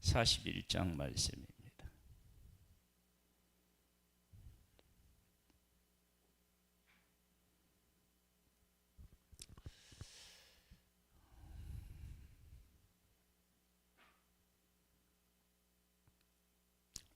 41장 말씀입니다.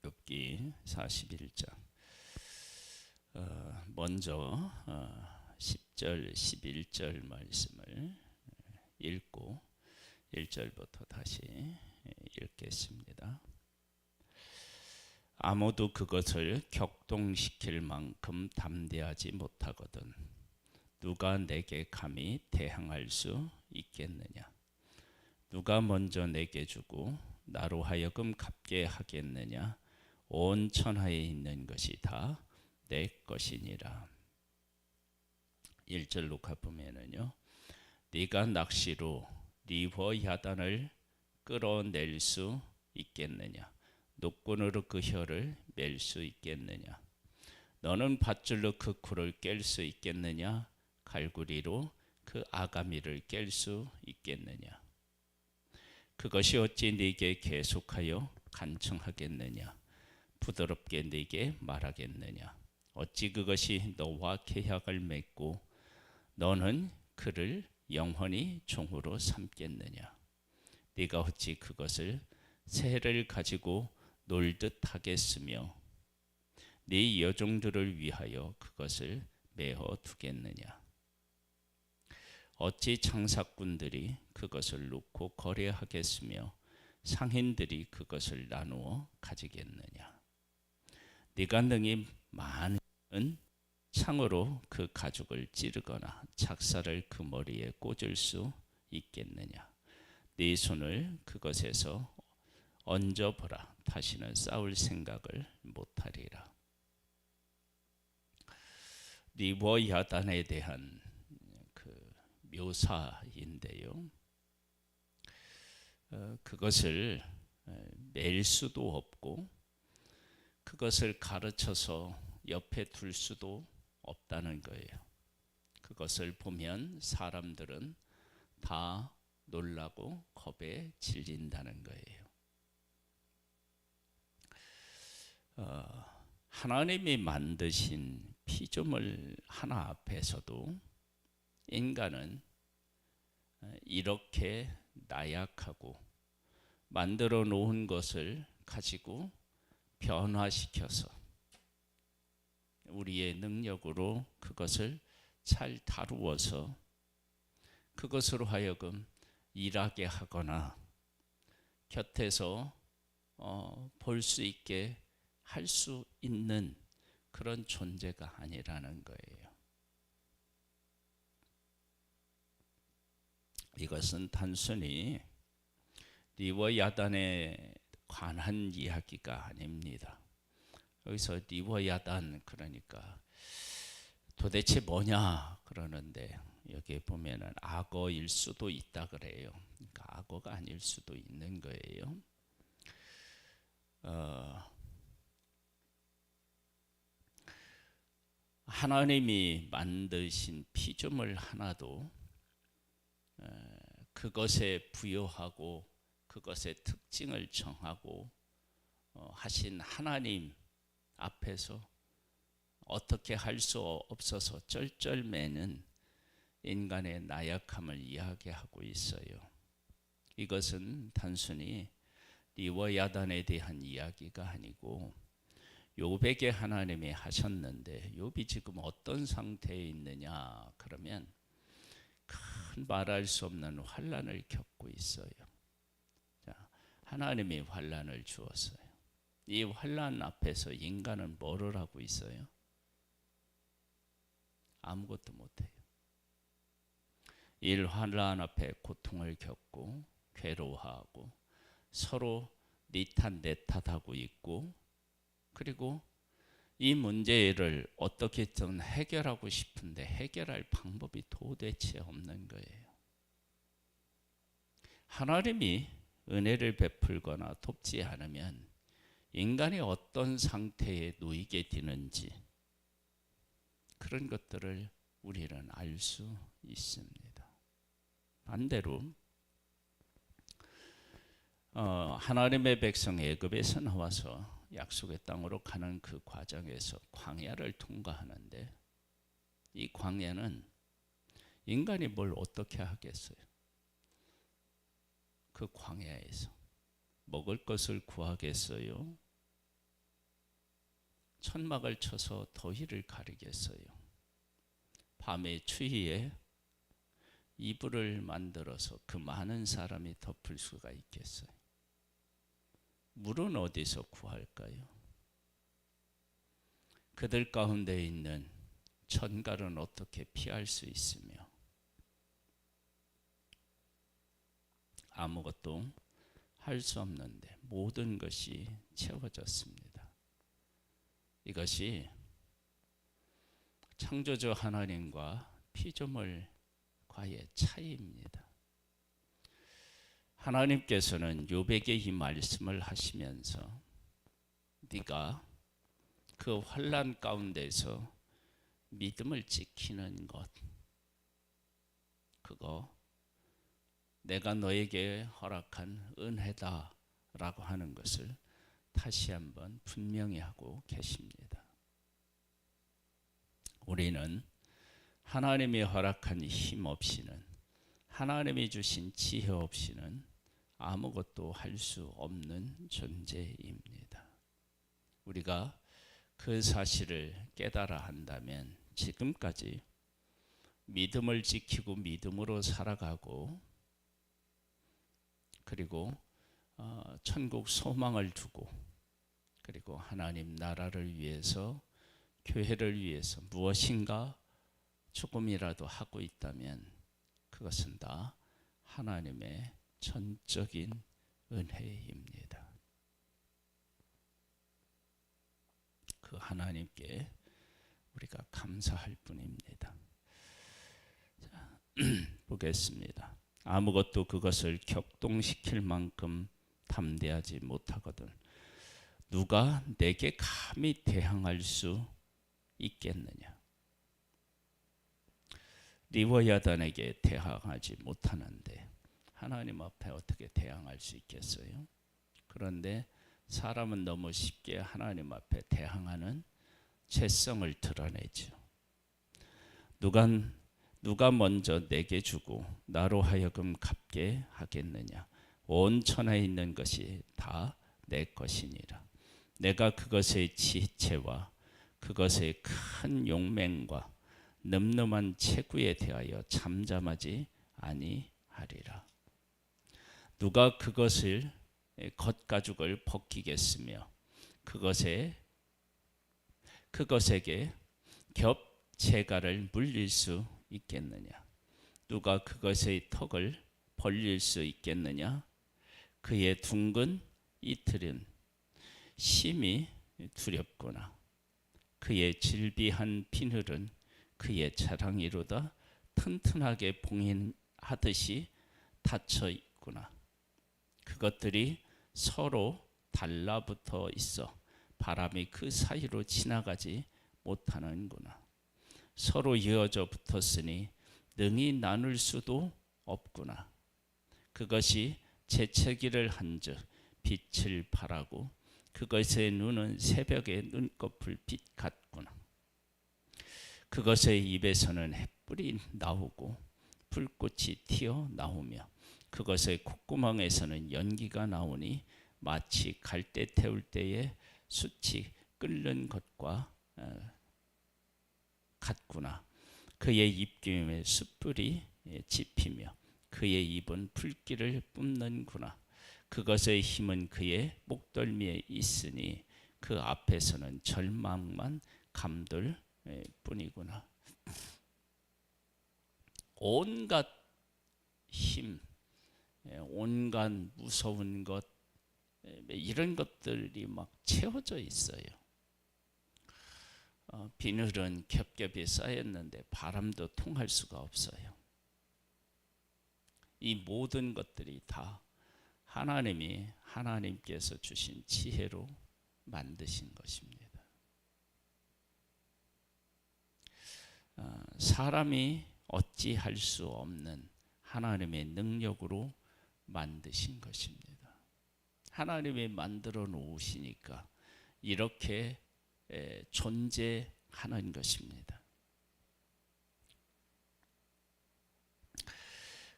욥기 41장 먼저 10절 11절 말씀을 읽고 1절부터 다시 읽겠습니다. 아무도 그것을 격동시킬 만큼 담대하지 못하거든 누가 내게 감히 대항할 수 있겠느냐. 누가 먼저 내게 주고 나로 하여금 갚게 하겠느냐. 온 천하에 있는 것이 다 내 것이니라. 1절로 가보면은요, 네가 낚시로 리워야단을 끌어낼 수 있겠느냐. 노끈으로 그 혀를 맬 수 있겠느냐. 너는 밧줄로 그 쿨을 깰 수 있겠느냐. 갈구리로 그 아가미를 깰 수 있겠느냐. 그것이 어찌 네게 계속하여 간청하겠느냐. 부드럽게 네게 말하겠느냐. 어찌 그것이 너와 계약을 맺고 너는 그를 영원히 종으로 삼겠느냐. 네가 어찌 그것을 새를 가지고 놀듯 하겠으며 네 여종들을 위하여 그것을 메어 두겠느냐. 어찌 장사꾼들이 그것을 놓고 거래하겠으며 상인들이 그것을 나누어 가지겠느냐. 네가 능히 많은 창으로 그 가죽을 찌르거나 착사를 그 머리에 꽂을 수 있겠느냐. 네 손을 그것에서 얹어보라. 다시는 싸울 생각을 못하리라. 리워야단에 대한 그 묘사인데요, 그것을 맬 수도 없고 그것을 가르쳐서 옆에 둘 수도 없다는 거예요. 그것을 보면 사람들은 다 놀라고 겁에 질린다는 거예요. 하나님이 만드신 피조물 하나 앞에서도 인간은 이렇게 나약하고 만들어 놓은 것을 가지고 변화시켜서 우리의 능력으로 그것을 잘 다루어서 그것으로 하여금 일하게 하거나 곁에서 볼 수 있게 할 수 있는 그런 존재가 아니라는 거예요. 이것은 단순히 리워야단에 관한 이야기가 아닙니다. 여기서 리워야단 그러니까 도대체 뭐냐 그러는데 여기에 보면은 악어일 수도 있다 그래요. 그러니까 악어가 아닐 수도 있는 거예요. 하나님이 만드신 피조물 하나도 그것에 부여하고 그것의 특징을 정하고 하신 하나님 앞에서 어떻게 할 수 없어서 쩔쩔매는 인간의 나약함을 이야기하고 있어요. 이것은 단순히 리워야단에 대한 이야기가 아니고 욥에게 하나님이 하셨는데 욥이 지금 어떤 상태에 있느냐 그러면 큰 말할 수 없는 환난을 겪고 있어요. 자, 하나님이 환난을 주었어요. 이 환난 앞에서 인간은 뭐를 하고 있어요? 아무것도 못해요. 이 환난 앞에 고통을 겪고 괴로워하고 서로 네 탓 내 탓하고 있고, 그리고 이 문제를 어떻게든 해결하고 싶은데 해결할 방법이 도대체 없는 거예요. 하나님이 은혜를 베풀거나 돕지 않으면 인간이 어떤 상태에 놓이게 되는지 그런 것들을 우리는 알 수 있습니다. 반대로 하나님의 백성 애굽에서 나와서 약속의 땅으로 가는 그 과정에서 광야를 통과하는데, 이 광야는 인간이 뭘 어떻게 하겠어요? 그 광야에서 먹을 것을 구하겠어요? 천막을 쳐서 더위를 가리겠어요? 밤의 추위에 이불을 만들어서 그 많은 사람이 덮을 수가 있겠어요? 물은 어디서 구할까요? 그들 가운데 있는 천갈은 어떻게 피할 수 있으며 아무것도 할 수 없는데 모든 것이 채워졌습니다. 이것이 창조주 하나님과 피조물과의 차이입니다. 하나님께서는 욥에게 이 말씀을 하시면서 네가 그 환난 가운데서 믿음을 지키는 것, 그거 내가 너에게 허락한 은혜다라고 하는 것을 다시 한번 분명히 하고 계십니다. 우리는 하나님이 허락한 힘 없이는, 하나님이 주신 지혜 없이는 아무것도 할 수 없는 존재입니다. 우리가 그 사실을 깨달아 한다면 지금까지 믿음을 지키고 믿음으로 살아가고, 그리고 천국 소망을 두고, 그리고 하나님 나라를 위해서, 교회를 위해서 무엇인가 조금이라도 하고 있다면 그것은 다 하나님의 전적인 은혜입니다. 그 하나님께 우리가 감사할 뿐입니다. 자, 보겠습니다. 아무것도 그것을 격동시킬 만큼 담대하지 못하거든 누가 내게 감히 대항할 수 있겠느냐? 리워야단에게 대항하지 못하는데 하나님 앞에 어떻게 대항할 수 있겠어요? 그런데 사람은 너무 쉽게 하나님 앞에 대항하는 죄성을 드러내죠. 누가 먼저 내게 주고 나로 하여금 갚게 하겠느냐? 온 천하에 있는 것이 다 내 것이니라. 내가 그것의 지혜와 그것의 큰 용맹과 늠름한 체구에 대하여 잠잠하지 아니하리라. 누가 그것을 겉가죽을 벗기겠으며 그것에게 겹체가를 물릴 수 있겠느냐? 누가 그것의 턱을 벌릴 수 있겠느냐? 그의 둥근 이틀은 심히 두렵구나. 그의 질비한 비늘은 그의 자랑이로다 튼튼하게 봉인하듯이 닫혀 있구나. 그것들이 서로 달라붙어 있어 바람이 그 사이로 지나가지 못하는구나. 서로 이어져 붙었으니 능히 나눌 수도 없구나. 그것이 재채기를 한즉 빛을 발하고 그것의 눈은 새벽의 눈꺼풀 빛 같구나. 그것의 입에서는 햇불이 나오고 불꽃이 튀어나오며 그것의 콧구멍에서는 연기가 나오니 마치 갈대 태울 때에 숯이 끓는 것과 같구나. 그의 입김에 숯불이 지피며 그의 입은 불길을 뿜는구나. 그것의 힘은 그의 목덜미에 있으니 그 앞에서는 절망만 감돌 뿐이구나. 온갖 힘, 온갖 무서운 것, 이런 것들이 막 채워져 있어요. 비늘은 겹겹이 쌓였는데 바람도 통할 수가 없어요. 이 모든 것들이 다 하나님께서 주신 지혜로 만드신 것입니다. 사람이 어찌할 수 없는 하나님의 능력으로 만드신 것입니다. 하나님이 만들어 놓으시니까 이렇게 존재하는 것입니다.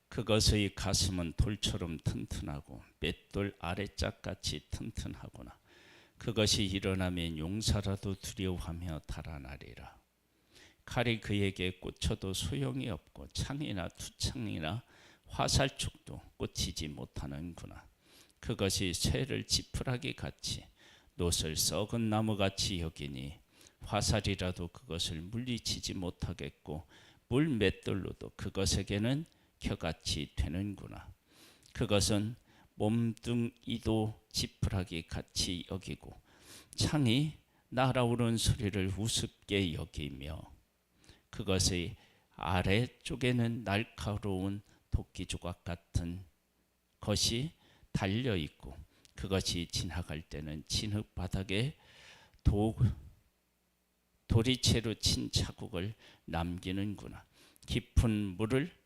그것의 가슴은 돌처럼 튼튼하고 맷돌 아래짝같이 튼튼하구나. 그것이 일어나면 용사라도 두려워하며 달아나리라. 칼이 그에게 꽂혀도 소용이 없고 창이나 투창이나 화살촉도 꽂히지 못하는구나. 그것이 쇠를 지푸라기 같이 놋을 썩은 나무같이 여기니 화살이라도 그것을 물리치지 못하겠고 물맷돌로도 그것에게는 겨같이 되는구나. 그것은 몸뚱이도 지푸라기 같이 여기고 창이 날아오는 소리를 우습게 여기며 그것의 아래쪽에는 날카로운 도끼 조각 같은 것이 달려 있고 그것이 지나갈 때는 진흙 바닥에 도리채로 친 자국을 남기는구나. 깊은 물을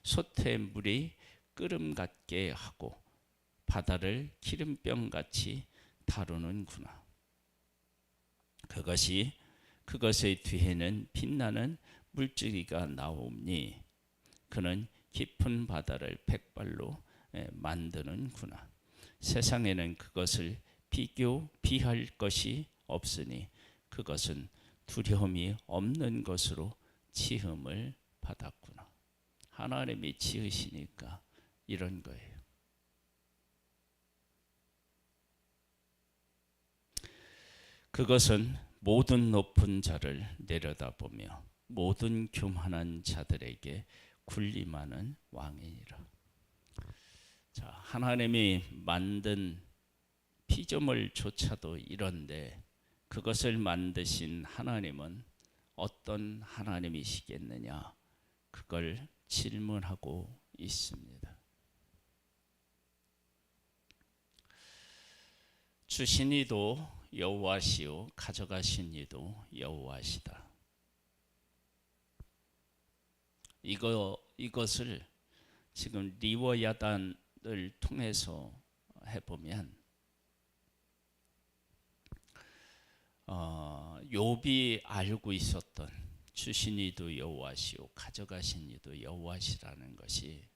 솥에 물이 끓음 같게 하고 바다를 기름병 같이 다루는구나. 그것의 뒤에는 빛나는 물줄기가 나오니 그는 깊은 바다를 백발로 만드는구나. 세상에는 그것을 비할 것이 없으니 그것은 두려움이 없는 것으로 지음을 받았구나. 하나님이 지으시니까 이런 거예요. 그것은 모든 높은 자를 내려다보며 모든 교만한 자들에게 군림하는 왕이니라. 자, 하나님이 만든 피조물조차도 이런데 그것을 만드신 하나님은 어떤 하나님이시겠느냐? 그걸 질문하고 있습니다. 주신 이도 여호와시요 가져가신 이도 여호와시다. 이것을 지금 리워야단을 통해서 해보면 욥이 알고 있었던 주신 이도 여호와시요 가져가신 이도 여호와시라는 것이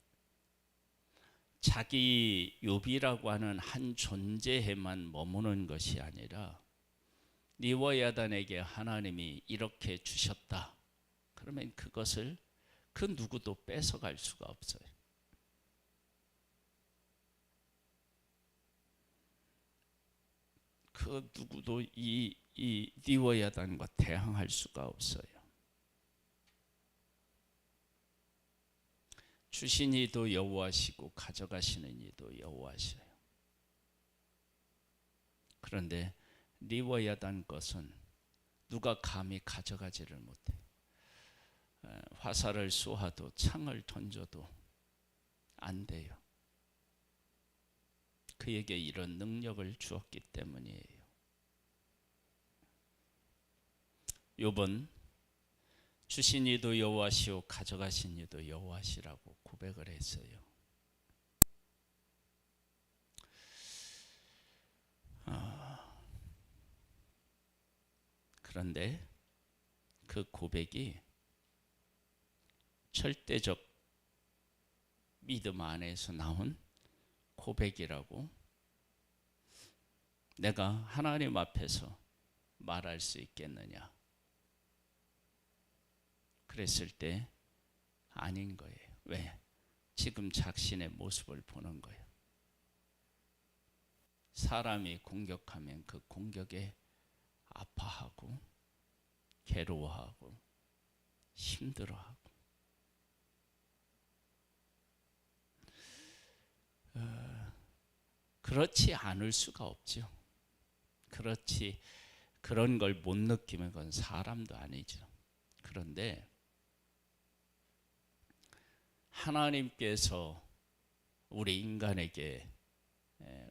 자기 욥이라고 하는 한 존재에만 머무는 것이 아니라 리워야단에게 하나님이 이렇게 주셨다. 그러면 그것을 그 누구도 뺏어갈 수가 없어요. 그 누구도 이 리워야단과 대항할 수가 없어요. 주신 이도 여호와시고 가져가시는 이도 여호와시요. 그런데 리워야단 것은 누가 감히 가져가지를 못해. 화살을 쏘아도 창을 던져도 안 돼요. 그에게 이런 능력을 주었기 때문이에요. 욥은 주신 이도 여호와시오 가져가신 이도 여호와시라고 고백을 했어요. 그런데 그 고백이 절대적 믿음 안에서 나온 고백이라고 내가 하나님 앞에서 말할 수 있겠느냐? 그랬을 때 아닌 거예요. 왜? 지금 자신의 모습을 보는 거예요. 사람이 공격하면 그 공격에 아파하고 괴로워하고 힘들어하고 그렇지 않을 수가 없죠. 그런 걸 못 느끼면 그건 사람도 아니죠. 그런데 하나님께서 우리 인간에게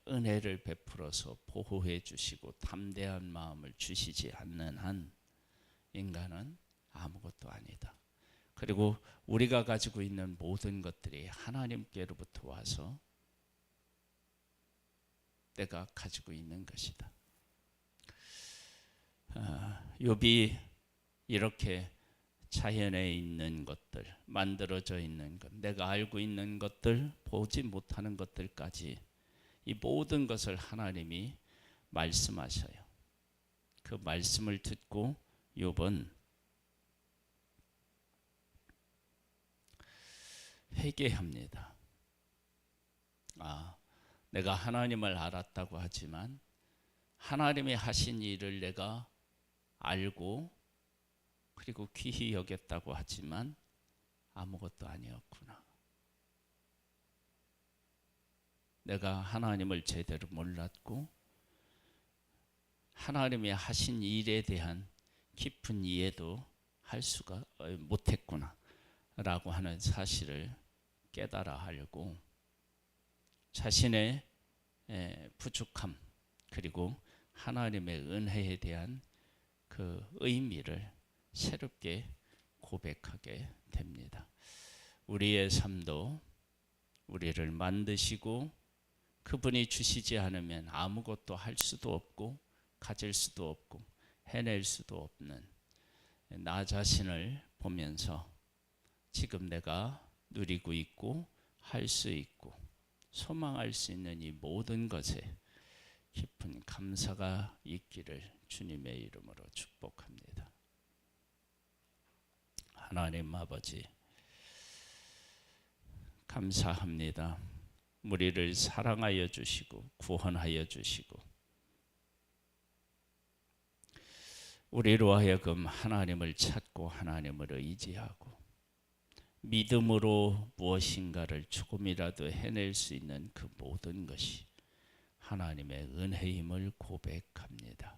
은혜를 베풀어서 보호해 주시고 담대한 마음을 주시지 않는 한 인간은 아무것도 아니다. 그리고 우리가 가지고 있는 모든 것들이 하나님께로부터 와서 내가 가지고 있는 것이다. 욥이 이렇게 자연에 있는 것들, 만들어져 있는 것, 내가 알고 있는 것들, 보지 못하는 것들까지 이 모든 것을 하나님이 말씀하셔요. 그 말씀을 듣고 욥은 회개합니다. 내가 하나님을 알았다고 하지만 하나님이 하신 일을 내가 알고 그리고 귀히 여겼다고 하지만 아무것도 아니었구나. 내가 하나님을 제대로 몰랐고 하나님이 하신 일에 대한 깊은 이해도 할 수가 못했구나 라고 하는 사실을 깨달아 알고 자신의 부족함 그리고 하나님의 은혜에 대한 그 의미를 새롭게 고백하게 됩니다. 우리의 삶도 우리를 만드시고 그분이 주시지 않으면 아무것도 할 수도 없고 가질 수도 없고 해낼 수도 없는 나 자신을 보면서 지금 내가 누리고 있고 할 수 있고 소망할 수 있는 이 모든 것에 깊은 감사가 있기를 주님의 이름으로 축복합니다. 하나님 아버지, 감사합니다. 우리를 사랑하여 주시고 구원하여 주시고 우리로 하여금 하나님을 찾고 하나님을 의지하고 믿음으로 무엇인가를 조금이라도 해낼 수 있는 그 모든 것이 하나님의 은혜임을 고백합니다.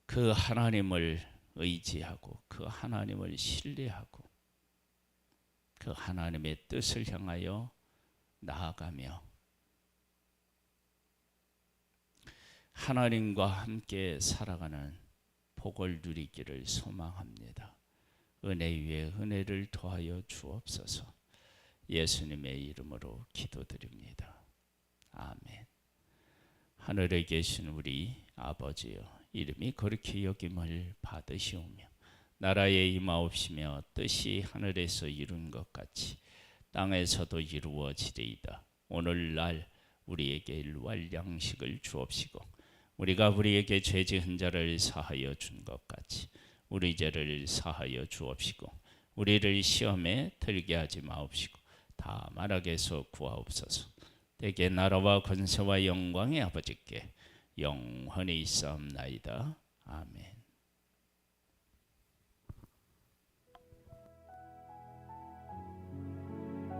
그 하나님을 의지하고 그 하나님을 신뢰하고 그 하나님의 뜻을 향하여 나아가며 하나님과 함께 살아가는 복을 누리기를 소망합니다. 은혜 위에 은혜를 더하여 주옵소서. 예수님의 이름으로 기도드립니다. 아멘. 하늘에 계신 우리 아버지여, 이름이 거룩히 여김을 받으시오며 나라에 임하옵시며 뜻이 하늘에서 이룬 것 같이 땅에서도 이루어지리이다. 오늘날 우리에게 일용할 양식을 주옵시고 우리가 우리에게 죄 지은 자를 사하여 준 것 같이 우리 죄를 사하여 주옵시고 우리를 시험에 들게 하지 마옵시고 다만 악에서 구하옵소서. 대개 나라와 권세와 영광의 아버지께 영원히 있사옵나이다. 아멘.